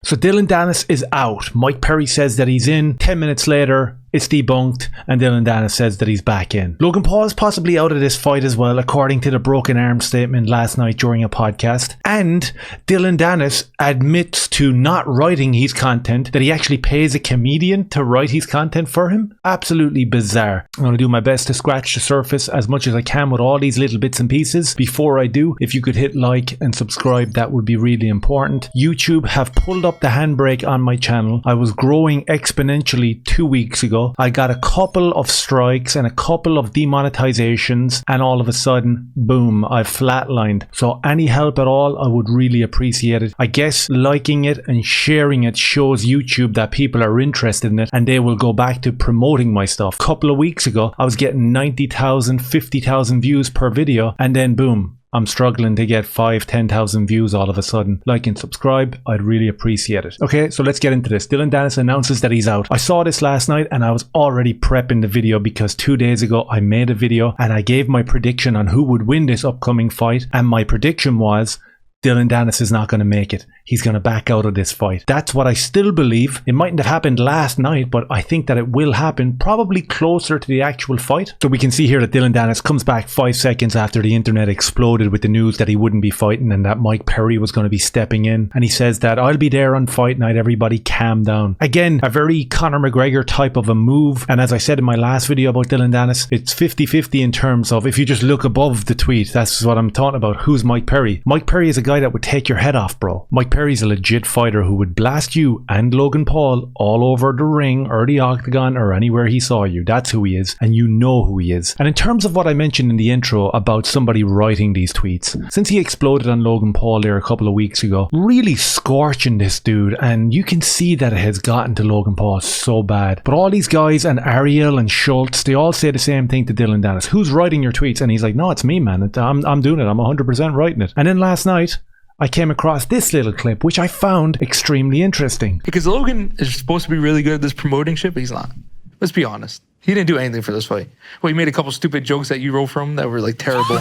So Dillon Danis is out. Mike Perry says that he's in. 10 minutes later, it's debunked, and Dillon Danis says that he's back in. Logan Paul is possibly out of this fight as well, according to the broken arm statement last night during a podcast. And Dillon Danis admits to not writing his content, that he actually pays a comedian to write his content for him. Absolutely bizarre. I'm going to do my best to scratch the surface as much as I can with all these little bits and pieces. Before I do, if you could hit like and subscribe, that would be really important. YouTube have pulled up the handbrake on my channel. I was growing exponentially 2 weeks ago. I got a couple of strikes and a couple of demonetizations, and all of a sudden, boom, I've flatlined. So any help at all, I would really appreciate it. I guess liking it and sharing it shows YouTube that people are interested in it, and they will go back to promoting my stuff. A couple of weeks ago, I was getting 90,000, 50,000 views per video, and then boom, I'm struggling to get 5-10,000 views all of a sudden. Like and subscribe, I'd really appreciate it. Okay, so let's get into this. Dillon Danis announces that he's out. I saw this last night and I was already prepping the video because 2 days ago I made a video and I gave my prediction on who would win this upcoming fight, and my prediction was Dillon Danis is not going to make it. He's going to back out of this fight. That's what I still believe. It mightn't have happened last night, but I think that it will happen probably closer to the actual fight. So we can see here that Dillon Danis comes back 5 seconds after the internet exploded with the news that he wouldn't be fighting and that Mike Perry was going to be stepping in. And he says that I'll be there on fight night. Everybody calm down. Again, a very Conor McGregor type of a move. And as I said in my last video about Dillon Danis, it's 50-50 in terms of if you just look above the tweet. That's what I'm talking about. Who's Mike Perry? Mike Perry is a guy that would take your head off, bro. Mike Perry's a legit fighter who would blast you and Logan Paul all over the ring or the octagon or anywhere he saw you. That's who he is, and you know who he is. And in terms of what I mentioned in the intro about somebody writing these tweets, since he exploded on Logan Paul there a couple of weeks ago, really scorching this dude, and you can see that it has gotten to Logan Paul so bad. But all these guys and Ariel and Schultz, they all say the same thing to Dillon Danis. Who's writing your tweets? And he's like, no, it's me, man. I'm doing it. I'm 100% writing it. And then last night, I came across this little clip, which I found extremely interesting. Because Logan is supposed to be really good at this promoting shit, but he's not. Let's be honest. He didn't do anything for this fight. Well, he made a couple stupid jokes that you wrote from that were like terrible.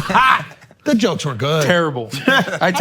The jokes were good. Terrible. I'm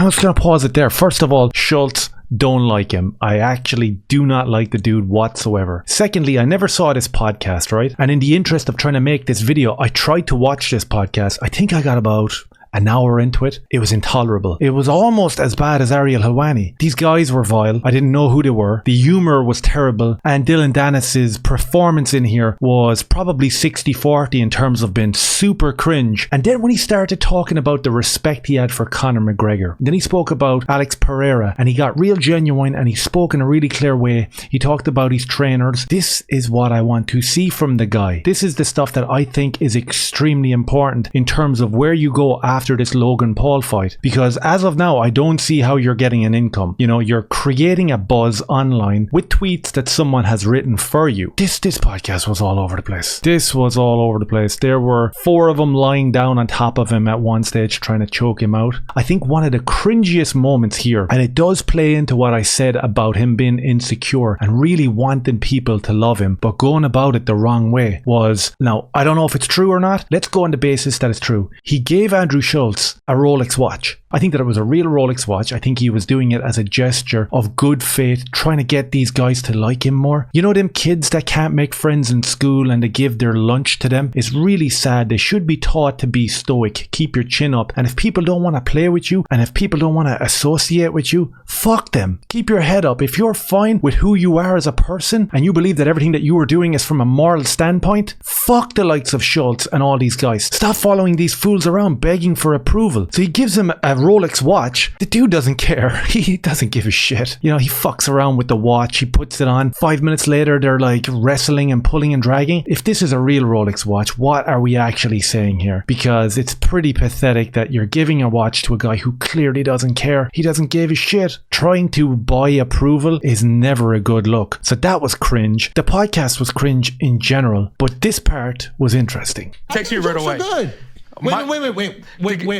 just going to pause it there. First of all, Schultz, don't like him. I actually do not like the dude whatsoever. Secondly, I never saw this podcast, right? And in the interest of trying to make this video, I tried to watch this podcast. I think I got about an hour into it. It was intolerable. It was almost as bad as Ariel Helwani. These guys were vile. I didn't know who they were. The humor was terrible. And Dillon Danis's performance in here was probably 60-40 in terms of being super cringe. And then when he started talking about the respect he had for Conor McGregor, then he spoke about Alex Pereira, and he got real genuine and he spoke in a really clear way. He talked about his trainers. This is what I want to see from the guy. This is the stuff that I think is extremely important in terms of where you go after this Logan Paul fight, because as of now I don't see how you're getting an income. You know, you're creating a buzz online with tweets that someone has written for you. This podcast was all over the place. This was all over the place. There were 4 of them lying down on top of him at one stage trying to choke him out. I think one of the cringiest moments here, and it does play into what I said about him being insecure and really wanting people to love him but going about it the wrong way, was, now I don't know if it's true or not, let's go on the basis that it's true. He gave Andrew Schultz a Rolex watch. I think that it was a real Rolex watch. I think he was doing it as a gesture of good faith, trying to get these guys to like him more. You know them kids that can't make friends in school and they give their lunch to them? It's really sad. They should be taught to be stoic, keep your chin up, and if people don't want to play with you and if people don't want to associate with you, fuck them. Keep your head up. If you're fine with who you are as a person and you believe that everything that you are doing is from a moral standpoint, fuck the likes of Schultz and all these guys. Stop following these fools around begging for approval. So he gives him a Rolex watch. The dude doesn't care. He doesn't give a shit. You know, he fucks around with the watch. He puts it on. 5 minutes later, they're like wrestling and pulling and dragging. If this is a real Rolex watch, what are we actually saying here? Because it's pretty pathetic that you're giving a watch to a guy who clearly doesn't care. He doesn't give a shit. Trying to buy approval is never a good look. So that was cringe. The podcast was cringe in general, but this part was interesting. Text you right away. So good. Wait,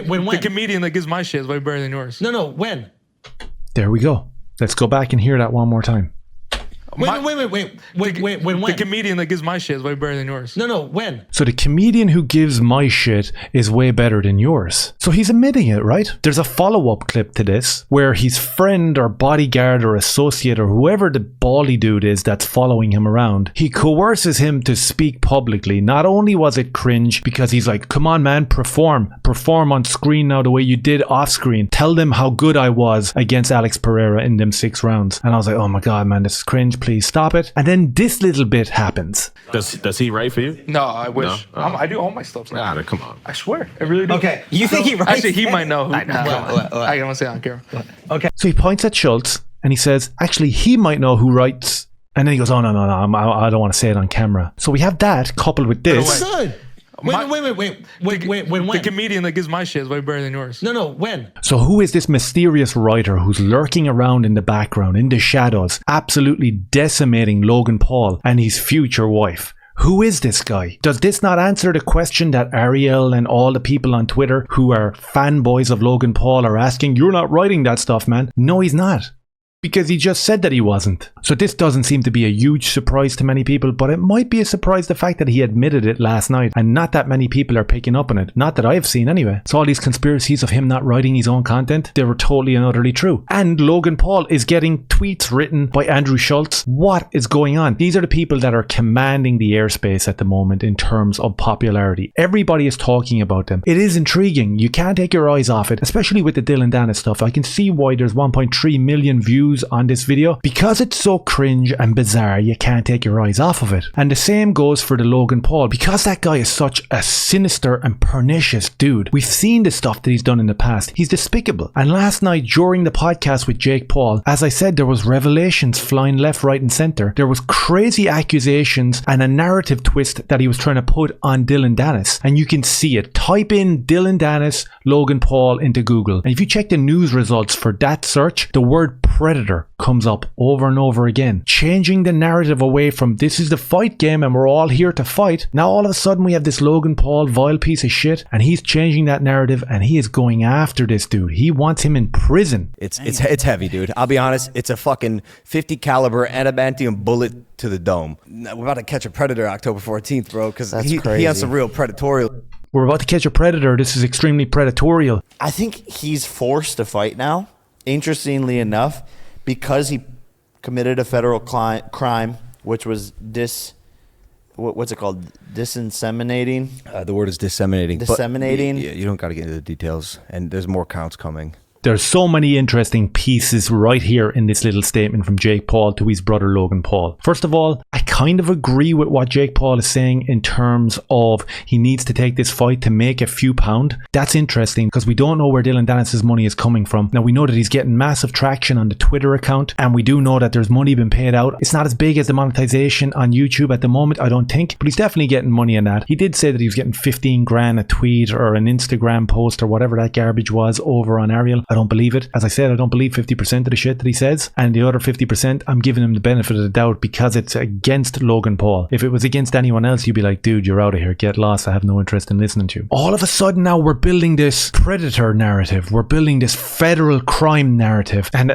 when? The comedian that gives my shit is way better than yours. No, when? There we go. Let's go back and hear that one more time. Wait. When? The comedian that gives my shit is way better than yours. No, when? So the comedian who gives my shit is way better than yours. So he's admitting it, right? There's a follow-up clip to this where his friend or bodyguard or associate or whoever the bally dude is that's following him around, he coerces him to speak publicly. Not only was it cringe because he's like, come on man, perform on screen now the way you did off screen. Tell them how good I was against Alex Pereira in them 6 rounds. And I was like, oh my god man, this is cringe, please stop it. And then this little bit happens. Does he write for you? No, I wish. No? I do all my stuff. Nah, come on. I swear, I really do. Okay. You think he writes? Actually, he might know. What? I don't want to say it on camera. Okay. So he points at Schultz and he says, actually, he might know who writes. And then he goes, oh, no, I don't want to say it on camera. So we have that coupled with this. Good. Wait. When? The comedian that gives my shit is way better than yours. No, when? So who is this mysterious writer who's lurking around in the background, in the shadows, absolutely decimating Logan Paul and his future wife? Who is this guy? Does this not answer the question that Ariel and all the people on Twitter who are fanboys of Logan Paul are asking? You're not writing that stuff, man. No, he's not. Because he just said that he wasn't. So this doesn't seem to be a huge surprise to many people, but it might be a surprise the fact that he admitted it last night and not that many people are picking up on it. Not that I've seen anyway. So all these conspiracies of him not writing his own content, they were totally and utterly true. And Logan Paul is getting tweets written by Andrew Schultz. What is going on? These are the people that are commanding the airspace at the moment in terms of popularity. Everybody is talking about them. It is intriguing. You can't take your eyes off it, especially with the Dillon Danis stuff. I can see why there's 1.3 million views on this video because it's so cringe and bizarre. You can't take your eyes off of it. And the same goes for the Logan Paul, because that guy is such a sinister and pernicious dude. We've seen the stuff that he's done in the past. He's despicable. And last night during the podcast with Jake Paul, as I said, there was revelations flying left, right and center. There was crazy accusations and a narrative twist that he was trying to put on Dillon Danis, and you can see it. Type in Dillon Danis Logan Paul into Google, and if you check the news results for that search, the word predator comes up over and over again, changing the narrative away from this is the fight game and we're all here to fight. Now all of a sudden we have this Logan Paul vile piece of shit, and he's changing that narrative and he is going after this dude. He wants him in prison. It's heavy, dude. I'll be honest. It's a fucking 50 caliber adamantium bullet to the dome. We're about to catch a predator October 14th, bro, because he has some real predatorial. We're about to catch a predator. This is extremely predatorial. I think he's forced to fight now, interestingly enough, because he committed a federal crime, which was what's it called? Disinseminating? The word is disseminating. Disseminating? But you don't got to get into the details, and there's more counts coming. There's so many interesting pieces right here in this little statement from Jake Paul to his brother Logan Paul. First of all, I kind of agree with what Jake Paul is saying in terms of he needs to take this fight to make a few pound. That's interesting because we don't know where Dillon Danis' money is coming from. Now we know that he's getting massive traction on the Twitter account, and we do know that there's money being paid out. It's not as big as the monetization on YouTube at the moment, I don't think, but he's definitely getting money on that. He did say that he was getting 15 grand a tweet or an Instagram post or whatever that garbage was over on Ariel. I don't believe it. As I said, I don't believe 50% of the shit that he says, and the other 50% I'm giving him the benefit of the doubt because it's against Logan Paul. If it was against anyone else, you'd be like, dude, you're out of here, get lost, I have no interest in listening to you. All of a sudden now we're building this predator narrative, we're building this federal crime narrative, and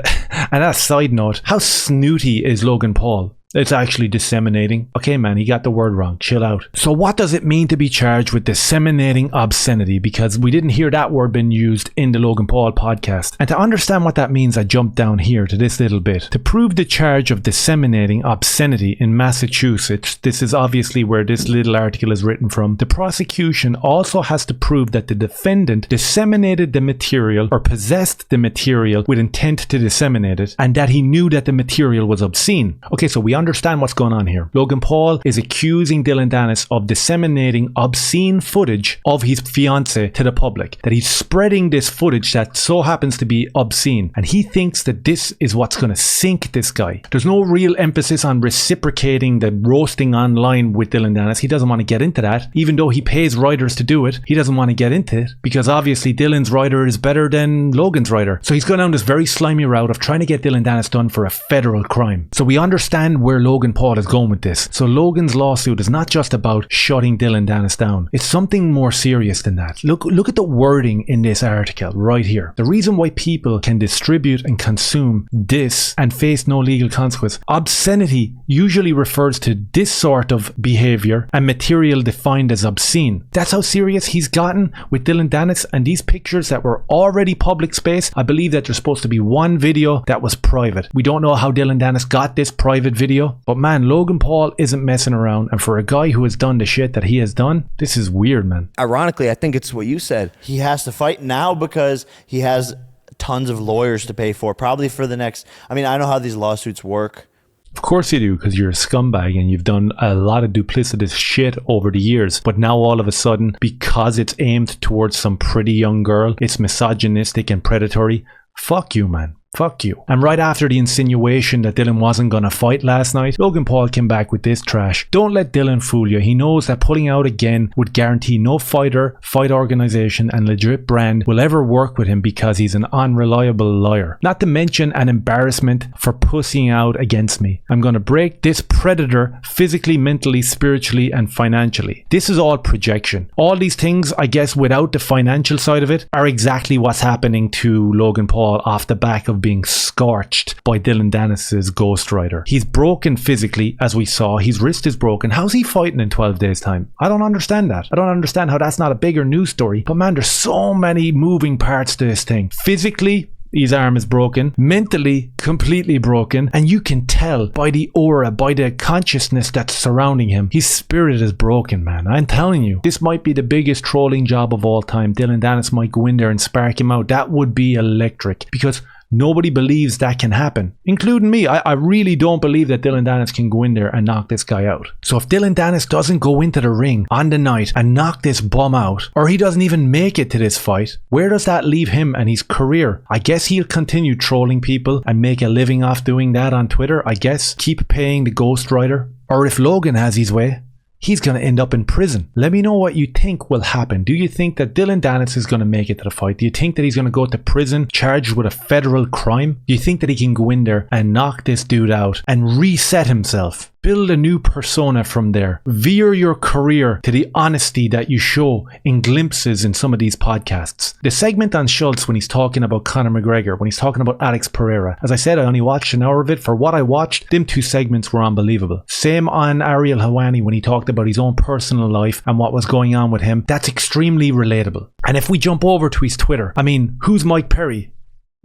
a side note, how snooty is Logan Paul? It's actually disseminating. Okay, man, he got the word wrong. Chill out. So what does it mean to be charged with disseminating obscenity? Because we didn't hear that word being used in the Logan Paul podcast. And to understand what that means, I jumped down here to this little bit. To prove the charge of disseminating obscenity in Massachusetts, this is obviously where this little article is written from, the prosecution also has to prove that the defendant disseminated the material or possessed the material with intent to disseminate it, and that he knew that the material was obscene. Okay, so we understand what's going on here. Logan Paul is accusing Dillon Danis of disseminating obscene footage of his fiancée to the public, that he's spreading this footage that so happens to be obscene, and he thinks that this is what's going to sink this guy. There's no real emphasis on reciprocating the roasting online with Dillon Danis. He doesn't want to get into that, even though he pays writers to do it. He doesn't want to get into it because obviously Dillon's writer is better than Logan's writer. So he's going down this very slimy route of trying to get Dillon Danis done for a federal crime. So we understand where Logan Paul is going with this. So Logan's lawsuit is not just about shutting Dillon Danis down. It's something more serious than that. Look at the wording in this article right here. The reason why people can distribute and consume this and face no legal consequence. Obscenity usually refers to this sort of behavior and material defined as obscene. That's how serious he's gotten with Dillon Danis, and these pictures that were already public space, I believe that there's supposed to be one video that was private. We don't know how Dillon Danis got this private video, but man, Logan Paul isn't messing around, and for a guy who has done the shit that he has done, this is weird, man. Ironically, I think it's what you said. He has to fight now because he has tons of lawyers to pay for, probably for the next, I mean, I know how these lawsuits work. Of course you do, because you're a scumbag and you've done a lot of duplicitous shit over the years. But now all of a sudden, because it's aimed towards some pretty young girl, it's misogynistic and predatory. Fuck you, man. Fuck you. And right after the insinuation that Dillon wasn't gonna fight last night, Logan Paul came back with this trash. Don't let Dillon fool you. He knows that pulling out again would guarantee no fighter, fight organization and legit brand will ever work with him because he's an unreliable liar. Not to mention an embarrassment for pussying out against me. I'm gonna break this predator physically, mentally, spiritually and financially. This is all projection. All these things, I guess, without the financial side of it, are exactly what's happening to Logan Paul off the back of being scorched by Dillon Danis' ghostwriter. He's broken physically, as we saw. His wrist is broken. How's he fighting in 12 days time? I don't understand that. I don't understand how that's not a bigger news story. But man, there's so many moving parts to this thing. Physically, his arm is broken, mentally completely broken, and you can tell by the aura, by the consciousness that's surrounding him, his spirit is broken, man. I'm telling you, this might be the biggest trolling job of all time. Dillon Danis might go in there and spark him out. That would be electric, because nobody believes that can happen, including me. I really don't believe that Dillon Danis can go in there and knock this guy out. So if Dillon Danis doesn't go into the ring on the night and knock this bum out, or he doesn't even make it to this fight, where does that leave him and his career? I guess he'll continue trolling people and make a living off doing that on Twitter. I guess keep paying the ghostwriter. Or if Logan has his way, he's going to end up in prison. Let me know what you think will happen. Do you think that Dillon Danis is going to make it to the fight? Do you think that he's going to go to prison charged with a federal crime? Do you think that he can go in there and knock this dude out and reset himself? Build a new persona from there. Veer your career to the honesty that you show in glimpses in some of these podcasts. The segment on Schultz when he's talking about Conor McGregor, when he's talking about Alex Pereira. As I said, I only watched an hour of it. For what I watched, them two segments were unbelievable. Same on Ariel Helwani when he talked about his own personal life and what was going on with him. That's extremely relatable. And if we jump over to his Twitter, I mean, who's Mike Perry?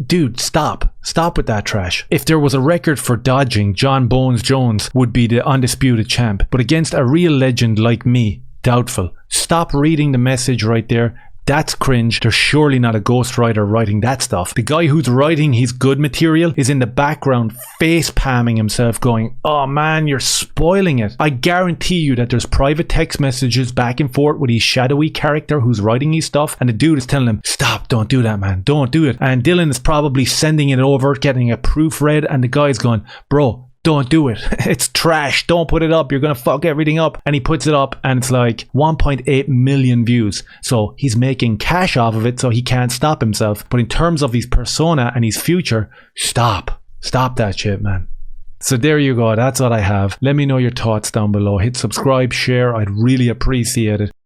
Dude, stop with that trash. If there was a record for dodging, John Bones Jones would be the undisputed champ, but against a real legend like me, doubtful. Stop reading the message right there. That's cringe. There's surely not a ghostwriter writing that stuff. The guy who's writing his good material is in the background face palming himself going, oh man, you're spoiling it. I guarantee you that there's private text messages back and forth with his shadowy character who's writing his stuff, and the dude is telling him, stop, don't do that, man, don't do it. And Dillon is probably sending it over, getting a proofread, and the guy's going, bro, don't do it. It's trash. Don't put it up. You're going to fuck everything up. And he puts it up and it's like 1.8 million views. So he's making cash off of it, so he can't stop himself. But in terms of his persona and his future, stop that shit, man. So there you go. That's what I have. Let me know your thoughts down below. Hit subscribe, share. I'd really appreciate it.